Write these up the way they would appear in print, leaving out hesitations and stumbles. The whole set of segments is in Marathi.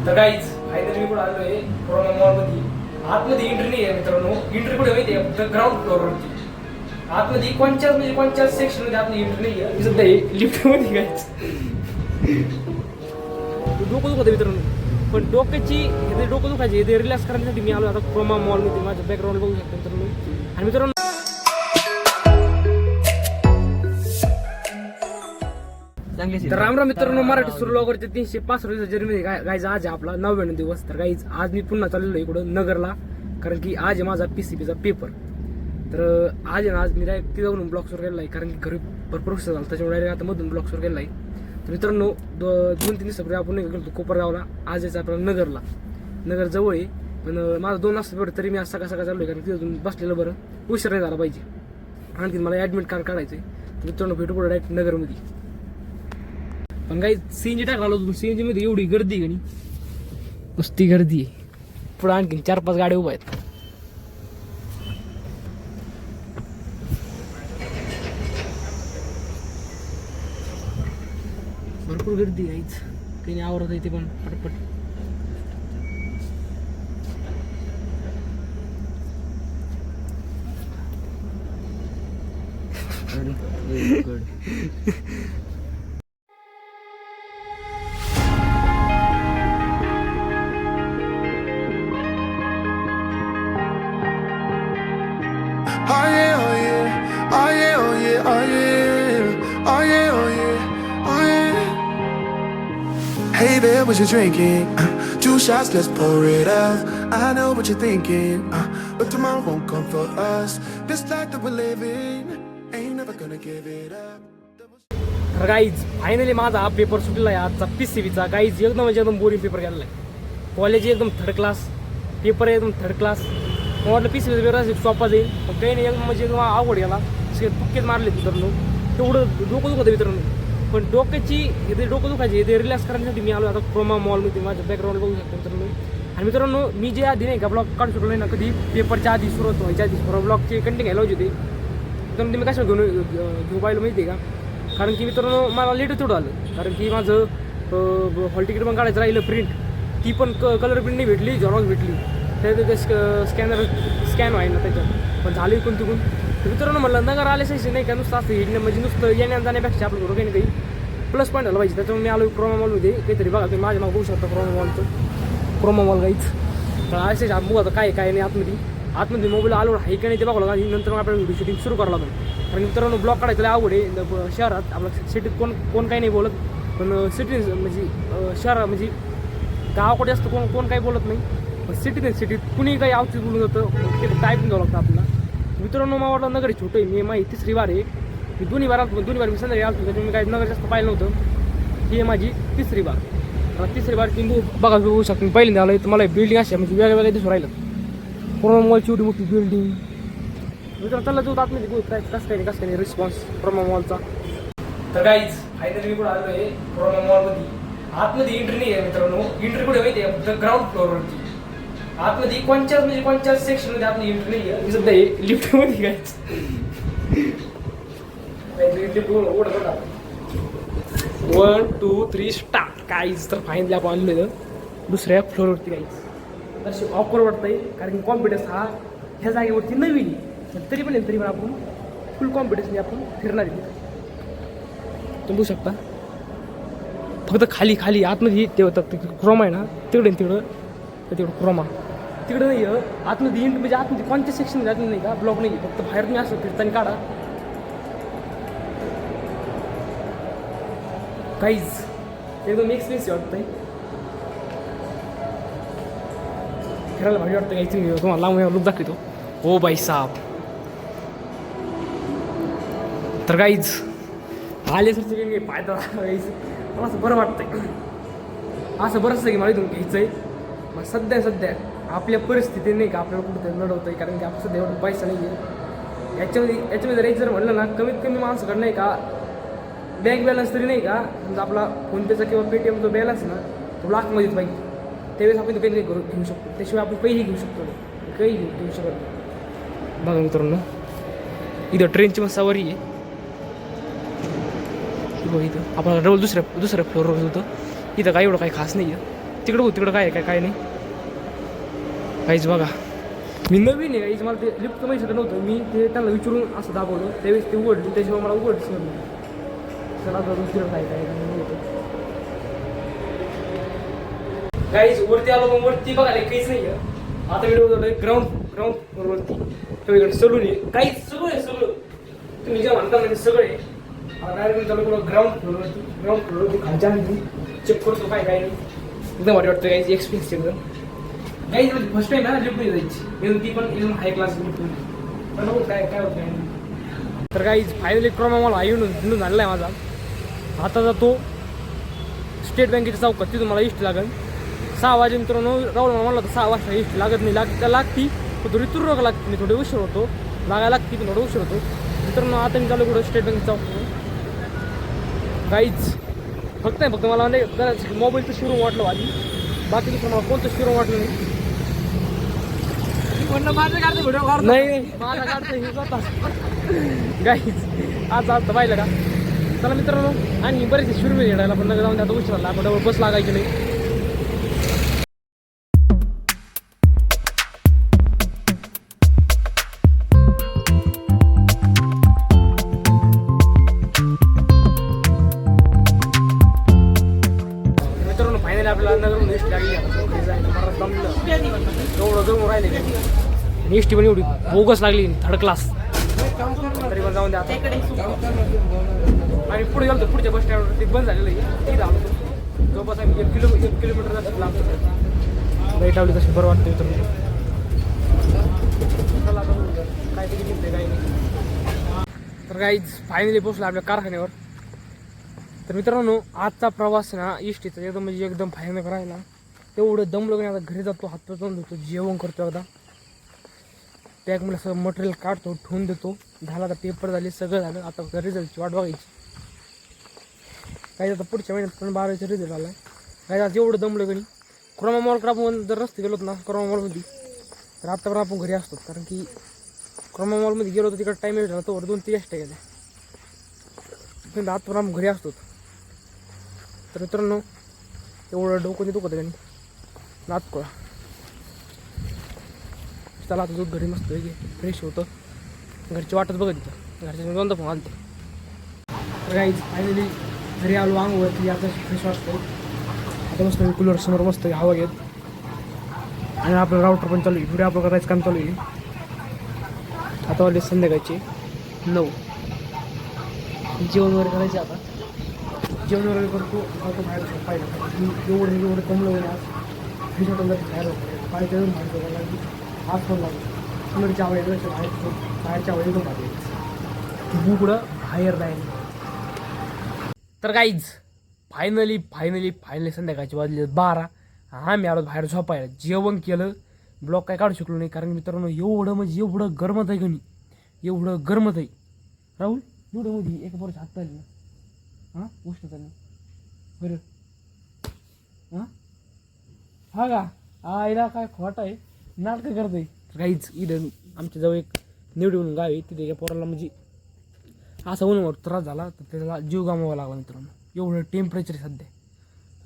तर काहीच फायनली मी पण आलो आहे कोरोना मॉलमध्ये. आतमध्ये एंट्री नाही आहे मित्रांनो. एंट्री कुठे माहिती आहे? फक्त ग्राउंड फ्लोअरवरती. आतमध्ये कोणत्याच सेक्शनमध्ये आपली एंट्री नाही आहे. मी सध्या लिफ्टमध्ये गायच डोकं दुखत मित्रांनो. पण डोकं दुखायचे ते रिलॅक्स करण्यासाठी मी आलो आता क्रोमा मॉलमध्ये. माझं बॅकग्राऊंड बघू शकतो मित्रांनो. आणि मित्रांनो तर राम मित्रांनो, मराठी सुरू लवकरच्या 365 जर्नी गायज आज आहे आपला 90 दिवस. तर गाईज आज मी पुन्हा चाललेलो इकडं नगरला, कारण की आज आहे माझा PCBचा पेपर. तर आज आहे ना, आज मी डायरेक्ट तिथं जाऊन ब्लॉक सुरू केलेला आहे, कारण की घरी भरपूर वर्ष झाला त्याच्यामुळे डायरेक्ट आता मधून ब्लॉक सुरू केलेला आहे. तर मित्रांनो 2-3 दिवसापूर्वी आपण गेलो कोपरगावला. आज यायचं आपल्याला नगरला. नगर जवळ आहे, पण माझं 2 वाजता पेपर तरी मी आज सकाळ चाललो आहे, कारण तिथून बसलेलं बरं, उशीर नाही झाला पाहिजे. आणखी मला ॲडमिट कार्ड काढायचं आहे. तर मित्रांनो भेटू पुढे डायरेक्ट नगरमध्ये. पण काही CNG टाकला होतो, CNG मध्ये एवढी गर्दी का नाही, नुसती गर्दी आहे. पुढे आणखी 4-5 गाड्या उभ्या आहेत. भरपूर गर्दी आहेच, काही आवरत आहे ते पण पटपट. Oh yeah, oh yeah, oh yeah, oh yeah, oh yeah, oh yeah, oh yeah, oh yeah. Hey there, what you drinking? 2 shots, let's pour it out. I know what you're thinking, but tomorrow won't come for us. This life that we're living, ain't never gonna give it up. तर गाईज फायनली माझा हा पेपर सुटलेला आहे आजचा PCBचा. गाईज एकदम बोरिंग पेपर गेलेला आहे. कॉलेज एकदम थर्ड क्लास, पेपर एकदम थर्ड क्लास. मला वाटलं PCBचा पेपर सोपा जाईल, पण काही नाही, एकदम म्हणजे एकदम आवड गेला. तुक्केच मारले मित्रांनो. तेवढं डोकं दुखत मित्रांनो. पण डोकं दुखायचे ते रिलॅक्स करण्यासाठी मी आलो आता क्रोमा मॉलमध्ये. माझं बॅकग्राऊंड बघू शकतो मित्रांनो. आणि मित्रांनो मी जे आधी नाही का ब्लॉग काढू शकलो नाही ना कधी, पेपरच्या आधी सुरुवात व्हायच्या आधी ब्लॉगचे कंटेंट घ्यायला होते, तर मी कशाला घेऊ पाहिलं माहिती आहे का? कारण की मित्रांनो मला लेट तेवढं आलं, कारण की माझं हॉल तिकीट पण काढायचं राहिलं, प्रिंट ती पण कलर प्रिंट नाही भेटली, झेरॉक्स भेटली. स्कॅन व्हाय ना त्याच्यात, पण झाली कोणती कोण. तर मित्रांनो म्हणलं नगर आल्याशी नाही का नुसतं असं हिडणं, म्हणजे नुसतं येण्या जाण्यापेक्षा आपलं थोडं काही काही प्लस पॉईंट झालं पाहिजे. त्याच्यामुळे मी आलो क्रोमा मॉलमध्ये. काहीतरी बघा तुम्ही माझ्या नाव बघू शकता, क्रोमा मॉल गाईच. तर असेच बघू आता काय नाही आतमध्ये मोबाईल आलो आहे का नाही ते बघावं लागेल. नंतर मग आपल्याला व्हिडिओ शूटिंग सुरू करावं लागेल. कारण मित्रांनो ब्लॉग काढायला आवड आहे. शहरात आपल्या सिटीत कोण काही नाही बोलत, पण सिटी म्हणजे शहरात म्हणजे गावाकडे जास्त कोण काही बोलत नाही. सिटीत कुणी काही आवडीत बोलून जातं, ते टायपिंग घ्यावं लागतं आपल्याला. मित्रांनो मला वाटलं नगर छोटं आहे. मी माझी 3री वार आहे. मी दोन्ही बार मी संध्याकाळी आलो, त्याच्यामुळे मी काही नगर जास्त पाहिलं नव्हतं. ही आहे माझी 3री बार. 3री बार ती बघा बघू शकतो. पहिल्यांदा आलं तर मला बिल्डिंग अशा म्हणजे वेगळ्या दिसून राहिलं. क्रोमा मॉलची एवढी मोठी बिल्डिंग. मित्रांनो चला जाऊ आतमध्ये कसं काही नाही रिस्पॉन्स क्रोमा मॉलचा. तर गाईज फायनली मी पण आलो आहे क्रोमा मॉलमध्ये. आतमध्ये एंट्री नाही आहे मित्रांनो. एंट्री कुठे माहिती आहे? फक्त ग्राउंड फ्लोअरवरती. आतमध्ये कोणत्याच सेक्शनमध्ये आपली एंट्री नाही आहे. मी सध्या लिफ्टमध्ये गायच 1 2 3 स्टार्ट. काहीच तर फायनली आपण आणलेलं दुसऱ्या फ्लोअरवरती गाईच. तसे ऑफर वाटतंय, कारण की कॉन्फिडन्स हा ह्या जागेवरती नवीन आहे. तरी पण आपण फुल कॉन्फिडन्सने आपण फिरणार आहे. तुम्ही बघू शकता फक्त खाली आतमध्ये ते होतं क्रोमा आहे ना, तेवढं क्रोमा तिकडं नाही आहे. आतमध्ये म्हणजे आतमध्ये कोणत्या सेक्शनमध्ये आतमध्ये नाही का ब्लॉक नाही, फक्त बाहेर तुम्ही असं फिरताना काढा. काहीच एकदम एक्सपेन्सिव्ह वाटतंय, फिरायला भारी वाटतं. काहीच तुम्हाला लांब लुक दाखवतो. हो बाई साहेब. तर काहीच आले सर काही फायदा मला असं बरं वाटतंय. असं बरंच की मला इथून घ्यायचं आहे. मग सध्या आपल्या परिस्थिती नाही का आपल्याला कुठं लढवतं आहे, कारण की आपण सध्या एवढं पैसा नाही आहे. याच्यामध्ये रेट जर म्हणलं ना, कमीत कमी माणसाकडं नाही का बँक बॅलन्स तरी नाही का, म्हणजे आपला फोनपेचा किंवा पेटीएमचा बॅलन्स ना तो लाखमध्येच पाहिजे. त्यावेळेस आपण काही घेऊ शकतो. त्याशिवाय आपण काहीही घेऊ शकतो, काही घेऊ शकत नाही. बघा मित्रांनो इथं ट्रेनची मग सवारी आहे. बघ इथं आपल्याला डबल दुसऱ्या फ्लोअरवर होतं. इथं काय एवढं काही खास नाही आहे. तिकडं हो तिकडं काय आहे काय नाही काहीच बघा. मी नवीन आहे काहीच, मला ते लिफ्टचं माहिती नव्हतं. मी ते त्यांना विचारून असं दाखवलं, त्यावेळेस ते उघडली, त्याशिवाय मला उघडच नव्हतं. चला आता तिकडं काय काय नव्हतं काहीच. वरती आलो मग वरती बघायला काहीच नाही आहे. आता व्हिडिओ ग्राउंड वरती इकडे सलून आहे, काहीच सगळं आहे सगळं. तुम्ही जे म्हणता म्हणजे सगळं आहे. आता डायरेक्ट चालू करू ग्राउंड फ्लोअरवरती खालच्या चेक करतो काय काय नाही. एकदम वाटतं काहीच एक्सपिरियन्स एकदम काहीच म्हणजे फर्स्ट टाइम ना लिफ्ट जायची एकदम, ती पण एकदम हाय क्लास लिफ्ट होती. पण काय काय होत नाही. तर काहीच फायनली क्रोमा मला येऊन झालेला आहे माझा. आता जातो स्टेट बँकेच्या चौकात, तिथून मला इष्ट लागेल 6 वाजे. मित्रांनो राहुल मला तर 6 वाजता इष्ट लागत नाही, लागती पण थोडी तुरक लागते. मी थोडे उशीर होतो, लागायला लागते पण थोडं उशीर होतो. मित्रांनो आता मी चालू कुठं स्टेट बँकेचा चौक. काहीच फक्त मला म्हणजे मोबाईलचं शिरून वाटलं आधी, बाकी दुसरं मला कोणतं शिरून वाटलं नाही. माझं काढतो व्हिडिओ नाही माझा काढतो हे स्वतः काहीच. आज पाहिलं का. चला मित्रांनो आणि बरेचसे शिरून घेडायला पण नका जाऊन आता उशीर झाला, आपण डबल बस लागायची नाही. आपल्याला नगर एस टी लागली, एवढं जमून राहिले आणि एस टी पण एवढी बोगस लागली थर्ड क्लास. तरी पण जाऊन द्या आता. आणि पुढे गेलो पुढच्या बस स्टँडवर ते बंद झालेलं आहे. तिथं आलो जवळपास आम्ही 1 किलोमीटर जास्त लागतो. लाईट लावली तशी बरं वाटतं मित्रांनो. काय तरी निघते काही नाही. तर काहीच फायनली पोचलो आपल्या कारखान्यावर. तर मित्रांनो आजचा प्रवास ना इष्टीचा एकदम म्हणजे एकदम भयानक राहिला. एवढं दमलो की आता घरी जातो, हातपाय धुवून धुतो, जेवण करतो, एकदा पॅकमध्ये सगळं मटेरियल काढतो, ठेवून देतो. झाला आता पेपर झाले, सगळं झालं. आता रिझल्टची वाट बघायची. काही आता पुढच्या महिन्यात पण 12वीचा रिझल्ट आला. काही आज एवढं दमलो की नाही. क्रोमा मॉलकडे आपण जर रस्ते गेलोत ना क्रोमा मॉलमध्ये, तर आत्तापर्यंत आपण घरी असतो. कारण की क्रोमा मॉलमध्ये गेलो तर तिकडे टाईम येईल ना, तो 2-3 एसट्या गेल्या, पण आत्तापर्यंत आपण घरी असतो. तर मित्रांनो एवढं डोकं दुखत आहे का नाही नात कोळा. चला आता दूध घरी मस्त फ्रेश होतं. घरची वाटच बघत तिथं घरच्या 2दा फोन आलते. तर काहीच फायनली घरी आलो, अंगवरती आता फ्रेश वाटतो. आता मस्त कूलर समोर मस्त हवा घेत आणि आपलं राऊटर पण चालू आहे. पुढे आपलं करायचं काम चालू आहे. आता वाजले संध्याकाळचे 9. जेवण वगैरे करायचे. आता जेवण वगैरे करतो बाहेर पाहिलं एवढं कमलं वगैरे आज फ्रीज हॉटेल बाहेर होतं पाहिजे बाहेर बघायला लागली. आज फोन लागला कूलरच्या आवाज बाहेरच्या आवाज एकदम लागले बुकडं बाहेर जाईल. तर काहीच फायनली संध्याकाळची वाजले 12. आम्ही आलो बाहेर झोपायला. जेवण केलं, ब्लॉग काय काढू शकलो नाही कारण मित्रांनो एवढं म्हणजे एवढं गरमत आहे गणी, एवढं गरमत आहे. राहुल एवढं मध्ये एका पोराच्या हात आली ना. हां गोष्ट चालली बरं. हां हा का आईला काय खोट आहे नाटकं करतोय. काहीच इथं आमच्या जवळ एक निवडी म्हणून गाव आहे, तिथे एका पोराला म्हणजे असा उन्हावर त्रास झाला तर त्याला जीव गमावा लागला. मित्रांनो एवढं टेम्परेचर आहे सध्या.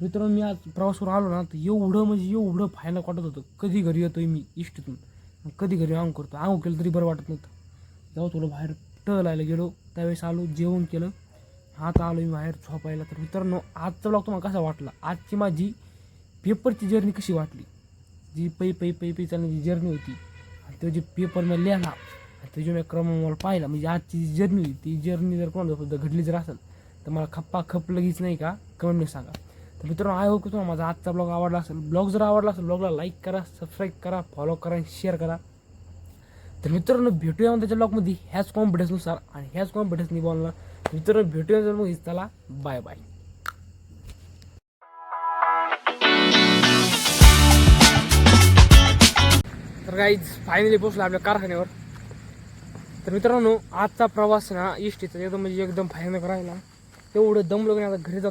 मित्रांनो मी आज प्रवासावर आलो ना तर एवढं म्हणजे एवढं भयानक वाटत होतं. कधी घरी येतोय मी इष्टीतून, कधी घरी आंघोळ करतो. आंघोळ केलं तरी बरं वाटत नव्हतं. जेव्हा थोडं बाहेर टहलायला गेलो त्यावेळेस आलो, जेवण केलं, आता आलो मी बाहेर झोपायला. तर मित्रांनो आजचा ब्लॉग तुम्हाला कसा वाटला, आजची माझी पेपरची जर्नी कशी वाटली, जी पै चालण्याची जर्नी होती आणि तो जे पेपर मी लिहिला आणि तो जे मी क्रमांक पाहिला, म्हणजे आजची जी जर्नी होती ती जर्नी जर कोणाला घडली जर असेल तर मला खप लगेच नाही का कमेंटमध्ये सांगा. तर मित्रांनो आय होप तुम्हाला माझा आजचा ब्लॉग आवडला असेल. ब्लॉग जर आवडला असेल ब्लॉगला लाईक करा, सबस्क्राईब करा, फॉलो करा आणि शेअर करा. तर मित्रांनो भेटूया त्याच्या ब्लॉगमध्ये ह्याच कॉन्फिडन्सनुसार आणि ह्याच कॉन्फिडन्सनी बोलणार. मित्रांनो भेटूया जर मग चला बाय बाय. तर काहीच फायनली पोचलो आपल्या कारखान्यावर. तर मित्रांनो आजचा प्रवास ना इष्टीचा एकदम म्हणजे एकदम भयानक राहिला. एवढं दमलो की आता घरी जातो.